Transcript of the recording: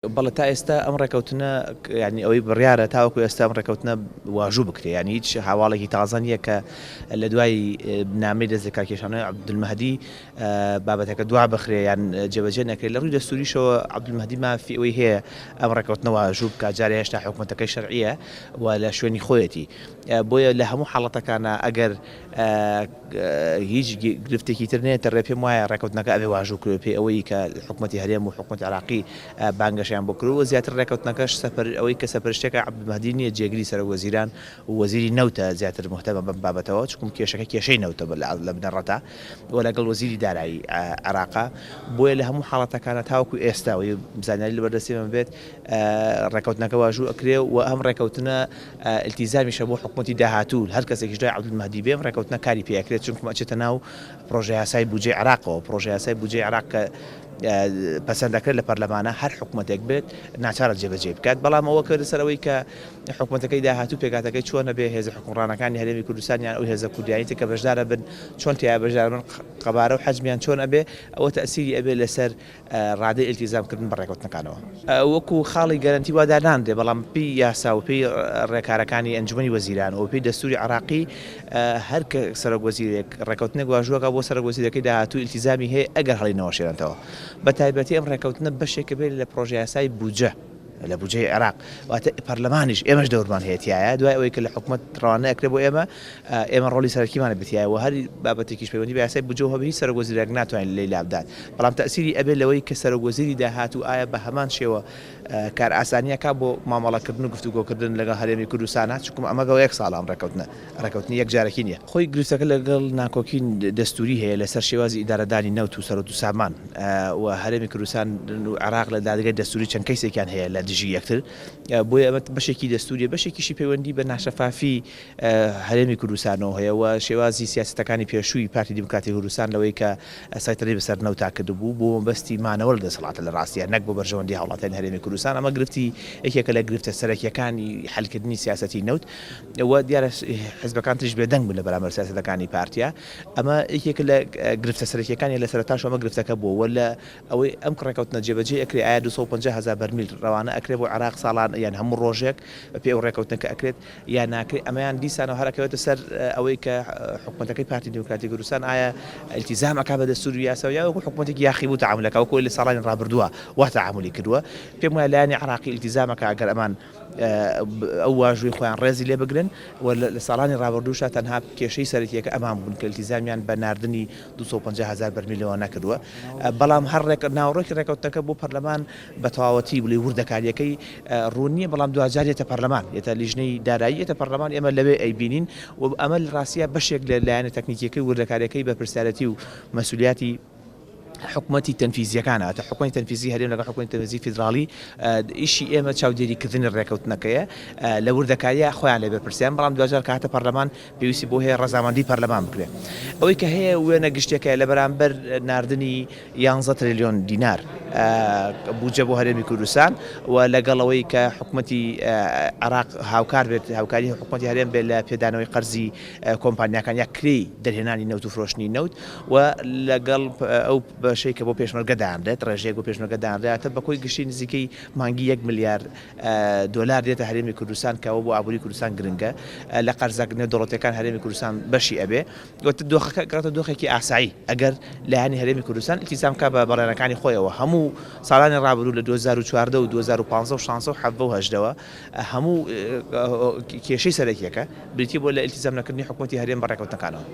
بەڵێ تا ئێستا ئەم ڕێکەوتنە ینی ئەوەی بڕیارە تاوەکو ئێستا ئەم ڕێکەوتنە واژوو بکرێ، ینی هیچ هاواڵێکی تازە نییە کە لە دوای بنامەی دەستێکاکێشانەوەی عەبدولمەهدی بابەتەکە دوا بخرێ یان جێبەجێ نەکرێت. لە ڕووی دەستوریشەوە عەبدولمەهدی مافی ئەوەی هەیە ئەم ڕێکەوتنە واژوو بکات، جارێ هێشتا حکوومەتەکەی شەرعیە و لە شوێنی خۆیەتی. بۆیە لە هەموو حاڵەتەکانە ئەگەر هیچ گرفتێکی تر نێتە ڕێ پێم وایە ڕێکەوتنەکە ئەبێ واژوو کرێ پێ ئەوەی کە حکوومەتی هەرێم و حکوومەتی عێراقی بانگەشیان بۆ کردووە. زیاتر ڕێکەوتنەکەش ئەوەی کە سەرپەرشتێکە عەبدولمەهدی نییە، جێگیری سەرۆکوەزیران و وەزیری نەوتە زیاتر موحتەمە بەم بابەتەوە، چونکە کێشەکە کێشەی نەوتە لە بنەڕەتە و لەگەڵ وەزیری دارایی عێراقا. بۆیە لە هەموو حاڵەتەکانە تاوەکو ئێستا و بزانیاری لە بەردەستیمە بێت ڕێکەوتنەکە واژوو ئەکرێ و ئەم ڕێکەوتنە ئیلتیزامیشە بۆ حکوومەتی داهاتوو هەر کەسێکیش دوای عەبدولمەهدی بێ ڕێکەوتنە کاری پێ ئەکرێت، چونکە ئەچێتە ناو پرۆژەی یاسای بودجێی عێراقەوە. پرۆژەی یاسای بودجێی عێراق کە پەسەندەکرێت لە پەرلەمانە هەر حکوومەتێک بێت ناچارە جێبەجێ بکات، بەڵام ئەوە کە لەسەرەوەی کە حکوومەتەکەی داهاتوو پێکاتەکەی چۆنە بێ هێزە حکومڕانەکانی هەرێمی کوردستان یان ئەو هێزە کوردیایەتی کە بەشدارە بن چۆن تیا بەشدار بن، قەبارە و حەجمیان چۆن ئەبێ، ئەوە تەئسیری ئەبێ لەسەر ڕادەی ئیلتیزامکردن بە ڕێکەوتنەکانەوە. وەکو خاڵی گەرانتی وا داناندرێ، بەڵام پێی یاسا و پێی ڕێکارەکانی ئەنجومەنی وەزیران و پێی دەستوری عێراقی هەر کە سەرۆکوەزیرێک ڕێکەوتنێک واژووەکە بۆ سەرۆکوەزیرەکەی داهاتوو ئیلتیزامی هەیە ئەگەر هەڵینەوە شێنێتەوە. بە تایبەتی ئەم ڕێکەوتنە بەشێکە بێت لە پرۆژەی یاسای بودجە لە بودجەی عێراق، واتە پەرلەمانیش ئێمەش دەورمان هەیەتیایە دوای ئەوەی کە لە حکوومەت ڕەوانە ئەکرێ بۆ ئێمە ڕۆڵی سەرەکیمانە بێتیایە و هەر بابەتێکیش پەیوەندی بە یاسای بودجە هەبێ هیچ سەرۆکوەزیرێک ناتوانێت لێی لابدات، بەڵام تەئسیری ئەبێت لەوەی کە سەرۆکوەزیری داهاتوو ئایا بە هەمان شێوە کار ئاسانیەکە بۆ مامەڵەکردن و گفتوگۆکردن لەگەڵ هەرێمی کوردستانە، چونکە ئەمە بەوە یەک ساڵە ئەم ڕێکەوتنی یەک جارێکی نییە. خۆی گرفتەکە لەگەڵ ناکۆکی دەستوری هەیە لەسەر شێوازی ئیدارەدانی نەوت و سەرۆت و سامان و هەرێمی کوردستان و عێراق لە دادگای دەستوری چەند کەیسێکیان هەیە لە دژی یەکتر، بۆیە ئەمە بەشێکی دەستوریە، بەشێکیشی پەیوەندی بە ناشەفافی هەرێمی کوردستانەوە هەیە و شێوازی سیاسەتەکانی پێشووی پارتی دیموکراتی کوردستان لەوەی کە سایتەڕی بەسەر نەوتا کردبوو بۆ مەبەستی مانەوە لە دەسەڵاتە لە ڕاستیە نەک بۆ بەرژەوەندی هاوڵاتیانی هەرێمی کوردستان. ئەمە گرفتی یەکێکە لە گرفتە سەرەکیەکانی حەلکردنی سیاسەتی نەوت و دیارە حیزبەکان تریش بێدەنگ بن لە بەرامبەر سیاسەتەکانی پارتیا. ئەمە یەکێکە لە گرفتە سەرەکیەکانی لە سەرەتاش ئەمە گرفتەکە بووە لە ئەوەی ئەم ڕێکەوتنە جێبەجێ ئەکرێ ئایا 250,000 بەرمیل ڕەوانە ئەکرێ بۆ عێراق ساڵان یان هەموو ڕۆژێک بە پێ ئەو ڕێکەوتنەکە ئەکرێت یان ناکرێت. ئەمەیان دیسانەوە هەرەکەوێتە سەر ئەوەی کە حکوومەتەکەی پارتی دیموکراتی کوردستان ئایا ئیلتیزامەکە بە دەستوری یاسا یا وەکو حکوومەتێکی یاخی بوو تەعاملەکە وەکو لە ساڵانی ڕابردووە وا تەعاملی کردووە. پێم وایە لایەنی عێراقی ئیلتیزامەکە ئەگەر ئەمان ئەو واژووی خۆیان ڕێزی لێ بگرن و لە ساڵانی ڕابردووشە تەنها کێشەی سەرەکیەکە ئەمان بوون کە ئیلتیزامیان بە ناردنی 250,000 بەرمیلەوە نەکردووە، بەڵام هەر ناوڕۆکی ڕێکەوتنەکە بۆ پەرلەمان بە تەواوەتی بڵێ وردەکاریەکەی ڕوون نییە، بەڵام دوجار یێتە پەرلەمان، یێتە لیژنەی دارایی، یێتە پەرلەمان، ئێمە لەوێ ئەیبینین و ئەمە لە ڕاستیە بەشێک لە لایەنە تەکنیکیەکەی وردەکاریەکەی بە پرسیارەتی و مەسئولیاتی حکوومەتی تەنفیزیەکانە، تا حکوومەتی تەنفیزی هەرێم لەگەڵ حکوومەتی تەنفیزی فیدراڵی ئیشی ئێمە چاودێریکردنی ڕێکەوتنەکەیە لە وردەکاریە خۆیان لێ بەرپرسیان، بەڵام دوجار کە هاتە پەرلەمان پێویستی بۆ هەیە ڕەزامەندی پەرلەمان بکرێ. ئەوەی کە هەیە وێنە گشتێکە لە بەرامبەر ناردنی 11 تریلیۆن دینار بودجە بۆ هەرێمی کوردستان و لەگەڵەوەی کە حکوومەتی عێراق هاوکار بێت، هاوکاری حکوومەتی هەرێم بێت لە پێدانەوەی قەرزی کۆمپانیاکان یا کری دەرهێنانی نەوت و فرۆشتنی نەوت و لەگەڵ ئەو بەشەی کە بۆ پێشمەرگە دادرێت ڕێژەیەک بۆ پێشمەرگە دادرێتە بەکۆی گشتی نزیکەی مانگی 1 ملیار دۆلار دێتە هەرێمی کوردستان کەەوە بۆ ئابووری کوردستان گرنگە لە قەرزە نێودەوڵەتیەکان هەرێمی کوردستان بەشی ئەبێ دۆخەکە گەڕێتە دۆخێکی ئاسایی ئەگەر لایەنی هەرێمی کوردستان ئیلتیزامکە بە بەڕێنەکانی خۆیەوە. هەموو ساڵانی ڕابردوو لە 2014 و 2015 و 16 و 17 و 18 هەموو کێشەی سەرەکیەکە بریتی بۆ لە ئیلتیزام نەکردنی حکوومەتی هەرێم بە ڕێکەوتنەکانەوە.